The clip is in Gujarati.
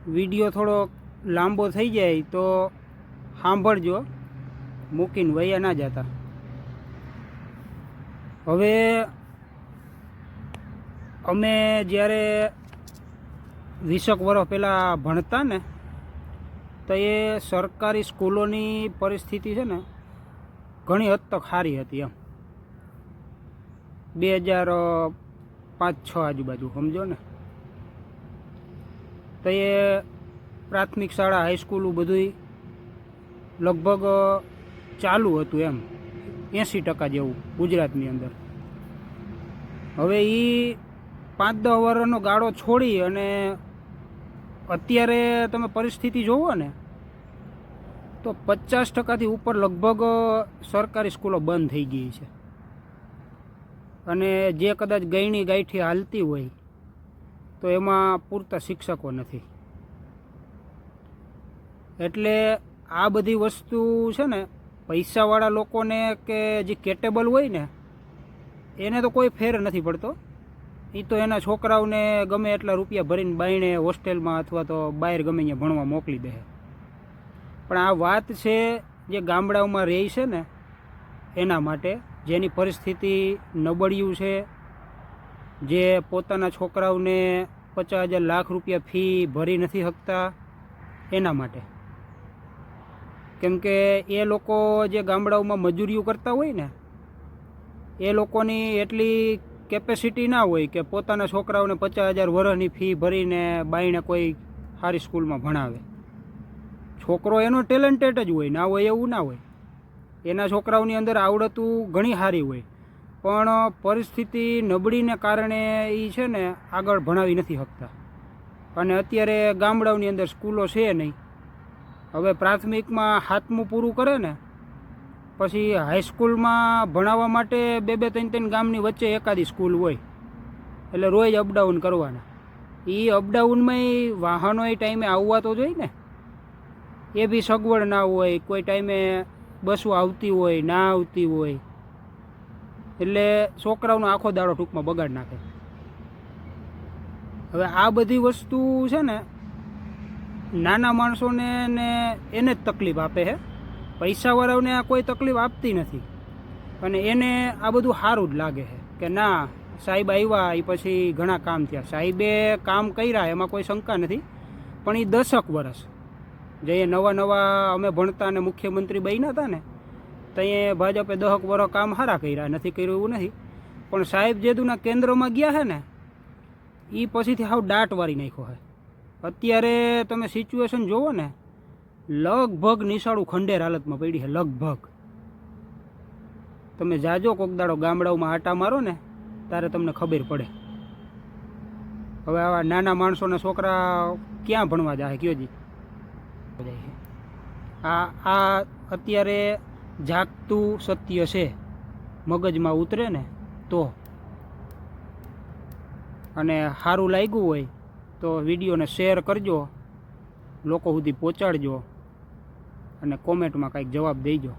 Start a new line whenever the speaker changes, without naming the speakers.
વિડીયો થોડો લાંબો થઈ જાય તો સાંભળજો, મૂકીને વયા ના જતા. હવે અમે જ્યારે 20 વર્ષ પહેલાં ભણતા ને તો એ સરકારી સ્કૂલોની પરિસ્થિતિ છે ને ઘણી હદ તક સારી હતી. એમ 2005-06 આજુબાજુ સમજો ને. તો એ પ્રાથમિક શાળા, હાઈસ્કૂલું બધું લગભગ ચાલુ હતું. એમ 80% જેવું ગુજરાતની અંદર. હવે એ 5-10 વર્ષનો ગાળો છોડી અને અત્યારે તમે પરિસ્થિતિ જોવો ને તો 50%થી ઉપર લગભગ સરકારી સ્કૂલો બંધ થઈ ગઈ છે. અને જે કદાચ ગયણી ગાંઠી હાલતી હોય તો એમાં પૂરતા શિક્ષકો નથી. એટલે આ બધી વસ્તુ છે ને પૈસાવાળા લોકોને કે જે કેટેબલ હોય ને એને તો કોઈ ફેર નથી પડતો. એ તો એના છોકરાઓને ગમે એટલા રૂપિયા ભરીને બાયણે હોસ્ટેલમાં અથવા તો બહાર ગમે ત્યાં ભણવા મોકલી દે. પણ આ વાત છે જે ગામડાઓમાં રહે છે ને એના માટે, જેની પરિસ્થિતિ નબળિયું છે, જે પોતાના છોકરાઓને 50,000 લાખ રૂપિયા ફી ભરી નથી શકતા એના માટે. કેમ કે એ લોકો જે ગામડાઓમાં મજૂરીઓ કરતા હોય ને એ લોકોની એટલી કેપેસિટી ના હોય કે પોતાના છોકરાઓને 50,000 વર્ષની ફી ભરીને બાયણે કોઈ સારી સ્કૂલમાં ભણાવે. છોકરો એનો ટેલેન્ટેડ જ હોય, ના હોય એવું ના હોય. એના છોકરાઓની અંદર આવડતું ઘણી સારી હોય, પણ પરિસ્થિતિ નબળીને કારણે એ છે ને આગળ ભણાવી નથી શકતા. અને અત્યારે ગામડાઓની અંદર સ્કૂલો છે નહીં. હવે પ્રાથમિકમાં 7મું પૂરું કરે ને પછી હાઈસ્કૂલમાં ભણાવવા માટે 2-3 ગામની વચ્ચે એકાદી સ્કૂલ હોય. એટલે રોજ અપડાઉન કરવાના. એ અપડાઉનમાં વાહનો એ ટાઈમે આવવા તો જોઈએ ને, એ બી સગવડ ના હોય. કોઈ ટાઈમે બસો આવતી હોય, ના આવતી હોય. એટલે છોકરાઓનો આખો દાડો ટૂંકમાં બગાડ નાખે. હવે આ બધી વસ્તુ છે ને નાના માણસોને ને એને જ તકલીફ આપે છે. પૈસાવાળાઓને આ કોઈ તકલીફ આપતી નથી. અને એને આ બધું સારું જ લાગે છે કે ના સાહેબ આવ્યા એ પછી ઘણા કામ થયા. સાહેબે કામ કર્યા એમાં કોઈ શંકા નથી, પણ એ 10 વર્ષ જે નવા અમે ભણતા અને મુખ્યમંત્રી બન્યા હતા ને તો એ ભાજપે 10 વર્ષ કામ સારા કર્યા, નથી કર્યું એવું નથી. પણ સાહેબ જેદુના કેન્દ્રમાં ગયા છે ને એ પછીથી હાવ દાટ વારી નાખ્યો છે. અત્યારે તમે સિચ્યુએશન જોવો ને લગભગ નિશાળું ખંડેર હાલતમાં પડી છે. લગભગ તમે જાજો કોક દાડો ગામડાઓમાં આટા મારો ને ત્યારે તમને ખબર પડે. હવે આવા નાના માણસોના છોકરા ક્યાં ભણવા જાય કયો જી? આ અત્યારે જાગતું સત્ય છે, મગજમાં ઉતરે ને તો. અને સારું લાગ્યું હોય તો વિડીયોને શેર કરજો, લોકો સુધી પહોંચાડજો અને કોમેન્ટમાં કંઈક જવાબ દેજો.